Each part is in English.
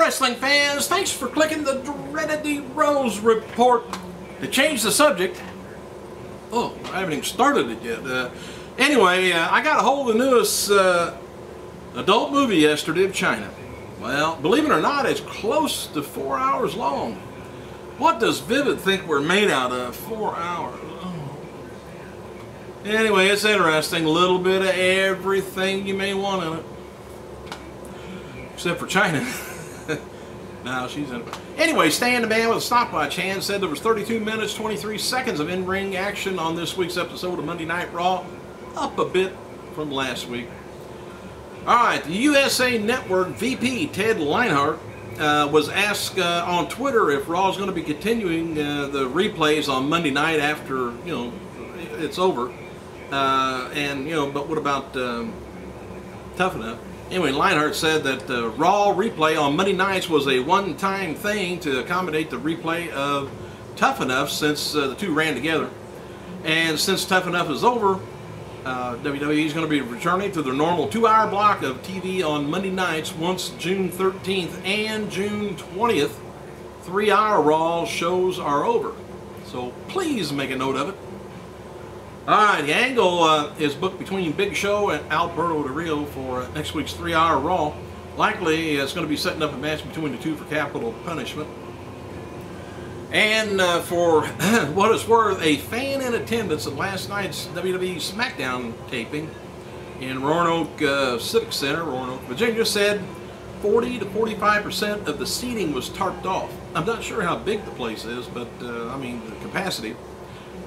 wrestling fans, thanks for clicking the Dreaded Rose Report. To change the subject, oh, I haven't even started it yet. Anyway, I got a hold of the newest adult movie yesterday of China. Well, believe it or not, it's close to 4 hours long. What does Vivid think we're made out of? 4 hours. Oh. Anyway, it's interesting. A little bit of everything you may want in it. Except for China. No, she's in it. Anyway, Stan the Man with a stopwatch hand said there was 32 minutes, 23 seconds of in-ring action on this week's episode of Monday Night Raw. Up a bit from last week. Alright, the USA Network VP Ted Leinart was asked on Twitter if Raw is going to be continuing the replays on Monday night after, it's over. But what about Tough Enough? Anyway, Leinart said that the Raw replay on Monday nights was a one-time thing to accommodate the replay of Tough Enough since the two ran together. And since Tough Enough is over, WWE is going to be returning to their normal 2-hour block of TV on Monday nights once June 13th and June 20th 3-hour Raw shows are over. So please make a note of it. Alright, the angle is booked between Big Show and Alberto Del Rio for next week's 3-hour Raw. Likely it's going to be setting up a match between the two for capital punishment. And for what it's worth, a fan in attendance at last night's WWE SmackDown taping in Roanoke Civic Center, Roanoke, Virginia, said 40 to 45% of the seating was tarped off. I'm not sure how big the place is, but I mean the capacity.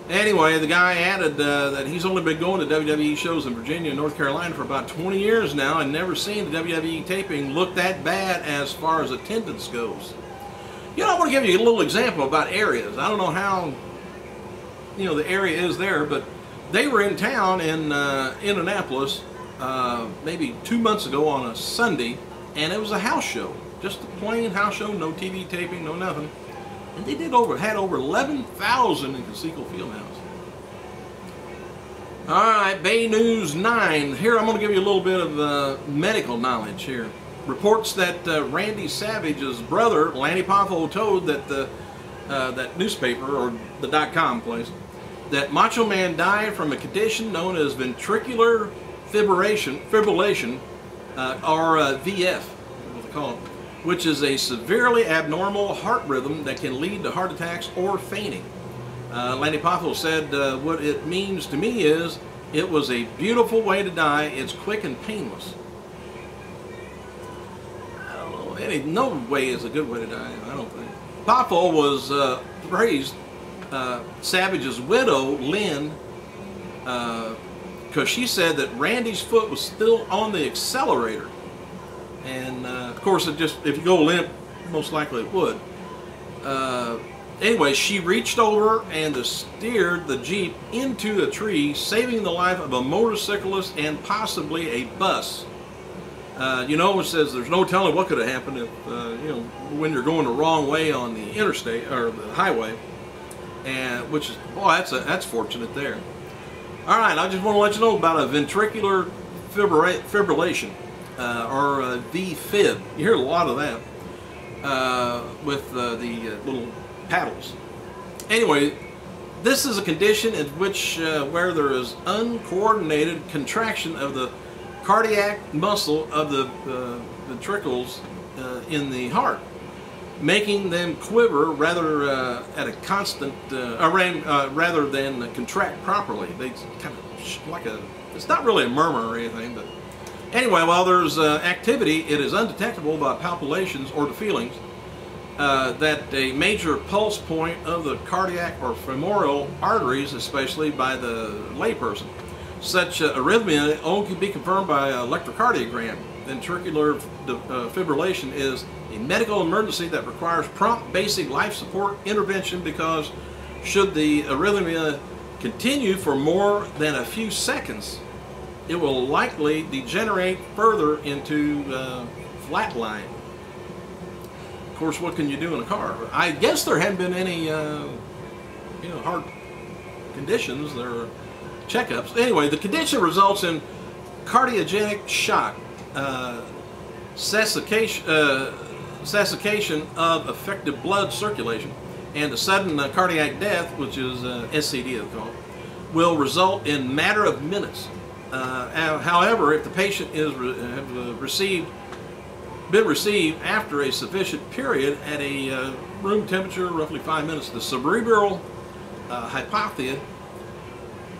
Anyway, the guy added that he's only been going to WWE shows in Virginia and North Carolina for about 20 years now and never seen the WWE taping look that bad as far as attendance goes. I want to give you a little example about areas. I don't know how, the area is there, but they were in town in Indianapolis maybe 2 months ago on a Sunday, and it was a house show. Just a plain house show, no TV taping, no nothing. And they had over 11,000 in Conseco Fieldhouse. Alright, Bay News 9. Here I'm going to give you a little bit of medical knowledge here. Reports that Randy Savage's brother, Lanny Poffo, told that that newspaper, or the .com place, that Macho Man died from a condition known as ventricular fibrillation, or VF, what they call it, which is a severely abnormal heart rhythm that can lead to heart attacks or fainting. Lanny Poffo said, what it means to me is, it was a beautiful way to die. It's quick and painless. No way is a good way to die, I don't think. Poffo was praised Savage's widow, Lynn, because she said that Randy's foot was still on the accelerator. And of course, if you go limp, most likely it would. Anyway, she reached over and steered the Jeep into a tree, saving the life of a motorcyclist and possibly a bus. It says there's no telling what could have happened if, when you're going the wrong way on the interstate or the highway, and which is, boy, that's fortunate there. All right, I just want to let you know about a ventricular fibrillation, or V-fib. You hear a lot of that with the little paddles. Anyway, this is a condition in which where there is uncoordinated contraction of the cardiac muscle of the ventricles in the heart, making them quiver rather at a constant, rather than contract properly. They kind of like it's not really a murmur or anything, but anyway, while there's activity, it is undetectable by palpations or the feelings that a major pulse point of the cardiac or femoral arteries, especially by the layperson. Such arrhythmia only can be confirmed by electrocardiogram. Ventricular fibrillation is a medical emergency that requires prompt basic life support intervention because should the arrhythmia continue for more than a few seconds, it will likely degenerate further into flatline. Of course, what can you do in a car? I guess there haven't been any heart conditions. There are checkups. Anyway, the condition results in cardiogenic shock, cessation of effective blood circulation, and a sudden cardiac death, which is SCD it's called, will result in matter of minutes. However, if the patient is been received after a sufficient period at a room temperature, roughly 5 minutes, the cerebral hypoxia,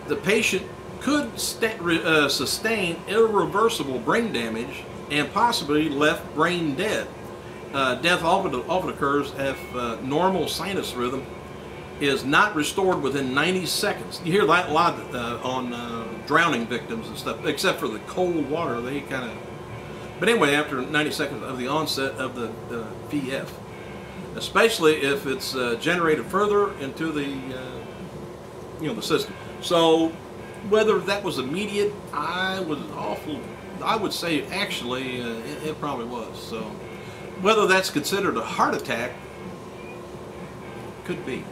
the patient could sustain irreversible brain damage and possibly left brain dead. Death often occurs if normal sinus rhythm is not restored within 90 seconds. You hear that a lot on drowning victims and stuff, except for the cold water. They kind of... But anyway, after 90 seconds of the onset of the VF, especially if it's generated further into the the system. So whether that was immediate, I would say actually it probably was. So whether that's considered a heart attack, could be.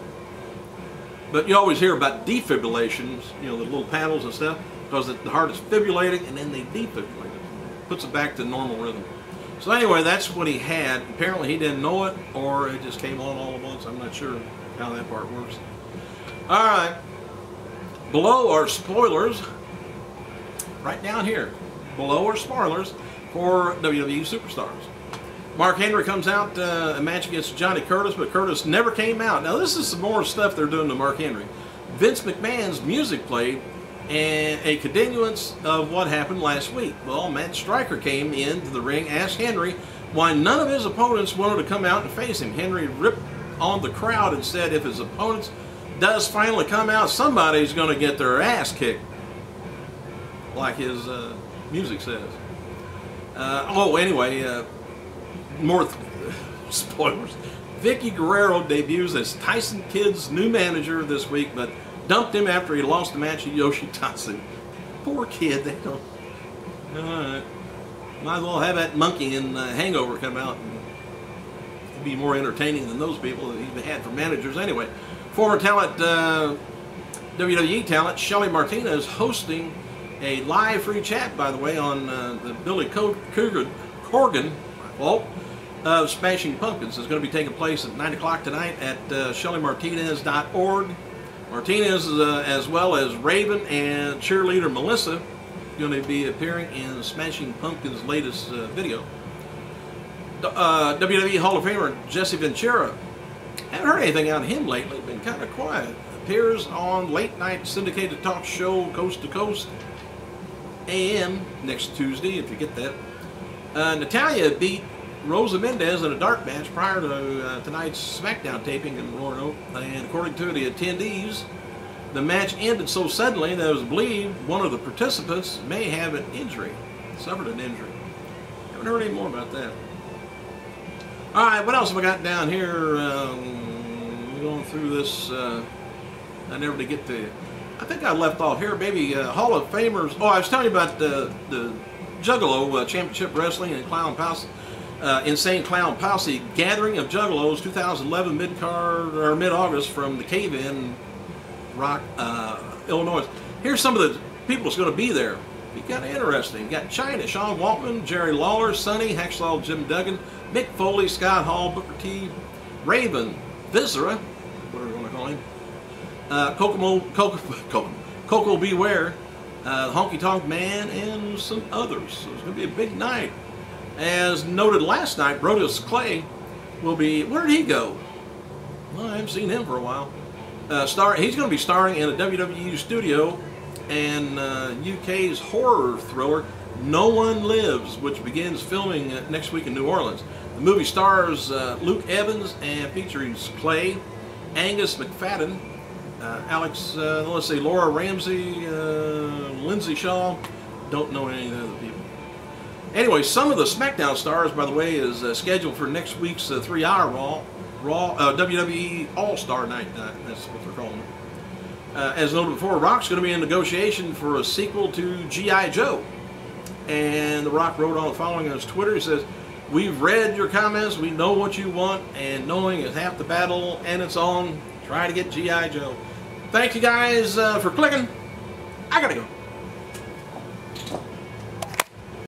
But you always hear about defibrillations, the little paddles and stuff, because the heart is fibrillating and then they defibrillate it. Puts it back to normal rhythm. So anyway, that's what he had. Apparently he didn't know it, or it just came on all at once. I'm not sure how that part works. All right. Below are spoilers. Right down here. Below are spoilers for WWE Superstars. Mark Henry comes out a match against Johnny Curtis, but Curtis never came out. Now this is some more stuff they're doing to Mark Henry. Vince McMahon's music played, and a continuance of what happened last week. Well, Matt Striker came into the ring, asked Henry why none of his opponents wanted to come out and face him. Henry ripped on the crowd and said if his opponents does finally come out, somebody's going to get their ass kicked, like his music says. Anyway, more spoilers. Vicky Guerrero debuts as Tyson Kidd's new manager this week, but dumped him after he lost the match to Yoshitatsu. Poor kid. They don't. Alright. Might as well have that monkey in Hangover come out and be more entertaining than those people that he had for managers anyway. Former talent, WWE talent, Shelly Martinez hosting a live free chat, by the way, on the Billy Corgan of Smashing Pumpkins. It's going to be taking place at 9 o'clock tonight at ShellyMartinez.org. Martinez, as well as Raven and cheerleader Melissa, going to be appearing in Smashing Pumpkins' latest video. WWE Hall of Famer Jesse Ventura, haven't heard anything out of him lately, been kind of quiet. Appears on late night syndicated talk show Coast to Coast AM next Tuesday, if you get that. Natalia beat Rosa Mendez in a dark match prior to tonight's SmackDown taping in Roanoke, and according to the attendees, the match ended so suddenly that it was believed one of the participants may have an injury, suffered an injury. Haven't heard any more about that. All right, what else have I got down here? Going through this, I never did get to. I think I left off here, maybe Hall of Famers. Oh, I was telling you about the Juggalo Championship Wrestling and Clown Posse. Insane Clown Posse Gathering of Juggalos 2011 mid-August from the Cave-In Rock, Illinois. Here's some of the people that's going to be there. Be kind of interesting. You got Chyna, Sean Waltman, Jerry Lawler, Sonny, Hacksaw Jim Duggan, Mick Foley, Scott Hall, Booker T, Raven, Viscera, whatever you want to call him, Coco Beware, Honky Tonk Man, and some others. So it's going to be a big night. As noted last night, Brodus Clay will be, where did he go? Well, I haven't seen him for a while. He's going to be starring in a WWE studio and UK's horror thriller No One Lives, which begins filming next week in New Orleans. The movie stars Luke Evans and features Clay, Angus McFadden, let's see, Laura Ramsey, Lindsay Shaw. Don't know any of the other people. Anyway, some of the SmackDown stars, by the way, is scheduled for next week's 3-hour WWE All-Star Night. That's what they're calling it. As noted before, Rock's going to be in negotiation for a sequel to G.I. Joe. And The Rock wrote on the following on his Twitter. He says, "We've read your comments. We know what you want. And knowing is half the battle. And it's on. Try to get G.I. Joe." Thank you guys for clicking. I got to go.